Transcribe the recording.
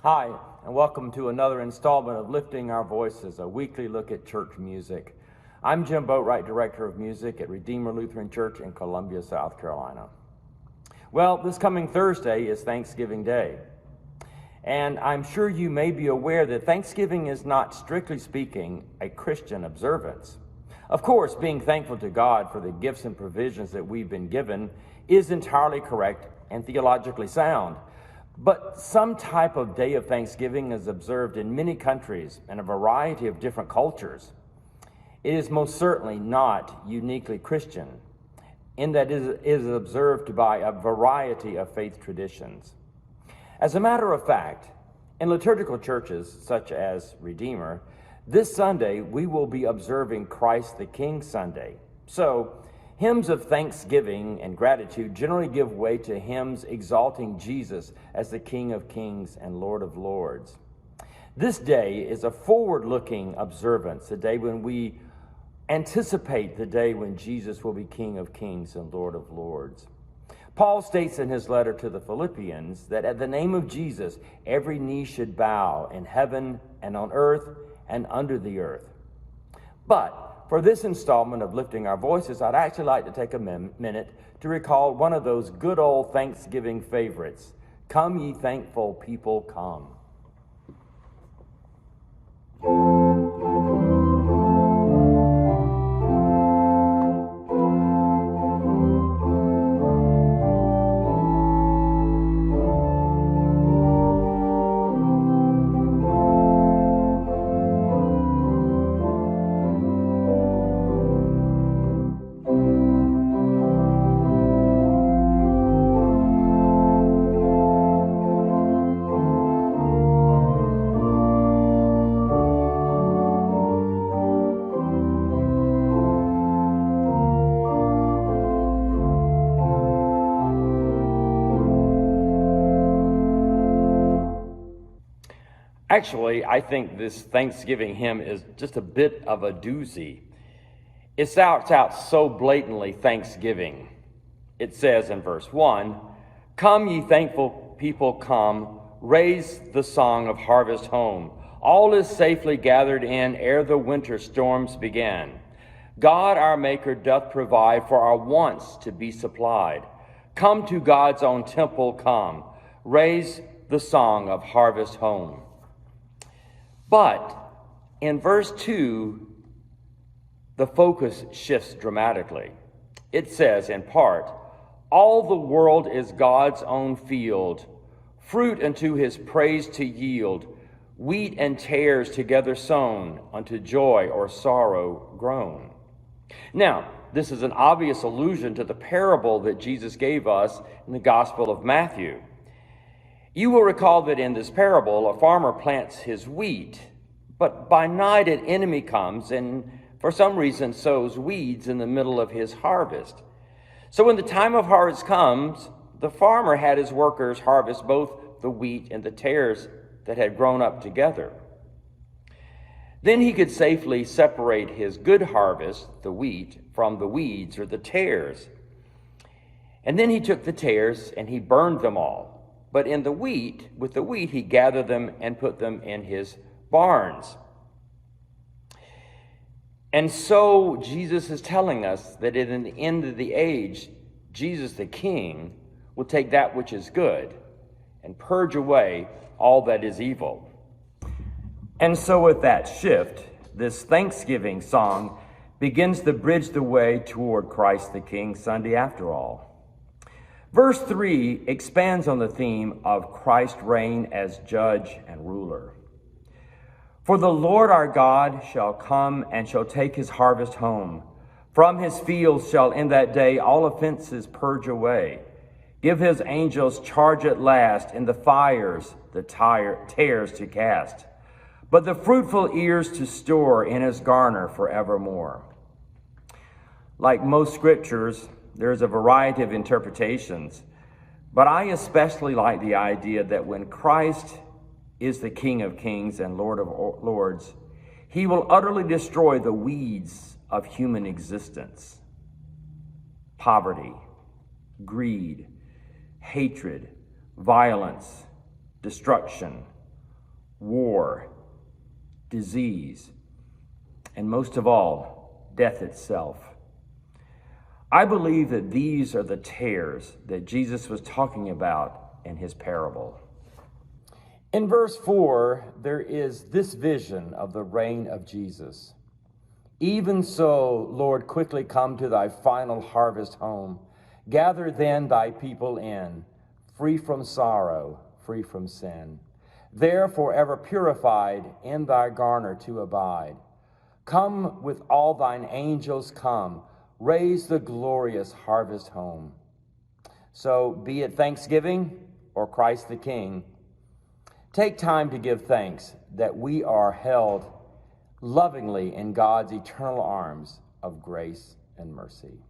Hi, and welcome to another installment of Lifting Our Voices, a weekly look at church music. I'm Jim Boatwright, Director of Music at Redeemer Lutheran Church in Columbia, South Carolina. Well, this coming Thursday is Thanksgiving Day, and I'm sure you may be aware that Thanksgiving is not, strictly speaking, a Christian observance. Of course, being thankful to God for the gifts and provisions that we've been given is entirely correct and theologically sound. But some type of day of Thanksgiving is observed in many countries and a variety of different cultures. It is most certainly not uniquely Christian, in that it is observed by a variety of faith traditions. As a matter of fact, in liturgical churches such as Redeemer, this Sunday we will be observing Christ the King Sunday. So, hymns of thanksgiving and gratitude generally give way to hymns exalting Jesus as the King of Kings and Lord of Lords. This day is a forward-looking observance, a day when we anticipate the day when Jesus will be King of Kings and Lord of Lords. Paul states in his letter to the Philippians that at the name of Jesus, every knee should bow in heaven and on earth and under the earth. But for this installment of Lifting Our Voices, I'd actually like to take a minute to recall one of those good old Thanksgiving favorites, "Come Ye Thankful People, Come." Actually, I think this Thanksgiving hymn is just a bit of a doozy. It starts out so blatantly Thanksgiving. It says in verse 1, "Come ye thankful people, come, raise the song of harvest home. All is safely gathered in ere the winter storms began. God our Maker doth provide for our wants to be supplied. Come to God's own temple, come, raise the song of harvest home." But in verse 2, the focus shifts dramatically. It says, in part, "All the world is God's own field, fruit unto his praise to yield, wheat and tares together sown, unto joy or sorrow grown." Now, this is an obvious allusion to the parable that Jesus gave us in the Gospel of Matthew. You will recall that in this parable, a farmer plants his wheat, but by night an enemy comes and for some reason sows weeds in the middle of his harvest. So when the time of harvest comes, the farmer had his workers harvest both the wheat and the tares that had grown up together. Then he could safely separate his good harvest, the wheat, from the weeds or the tares. And then he took the tares and he burned them all. But with the wheat, he gathered them and put them in his barns. And so Jesus is telling us that in the end of the age, Jesus the King will take that which is good and purge away all that is evil. And so with that shift, this Thanksgiving song begins to bridge the way toward Christ the King Sunday after all. Verse 3 expands on the theme of Christ's reign as judge and ruler. "For the Lord our God shall come and shall take his harvest home. From his fields shall in that day all offenses purge away. Give his angels charge at last in the fires the tares to cast. But the fruitful ears to store in his garner forevermore." Like most scriptures, there's a variety of interpretations, but I especially like the idea that when Christ is the King of Kings and Lord of Lords, he will utterly destroy the weeds of human existence. Poverty, greed, hatred, violence, destruction, war, disease, and most of all, death itself. I believe that these are the tares that Jesus was talking about in his parable. In verse 4, there is this vision of the reign of Jesus. Even so, Lord, quickly come to thy final harvest home. Gather then thy people in, free from sorrow, free from sin. There forever purified, in thy garner to abide. Come with all thine angels, come, raise the glorious harvest home. So be it Thanksgiving or Christ the King, take time to give thanks that we are held lovingly in God's eternal arms of grace and mercy.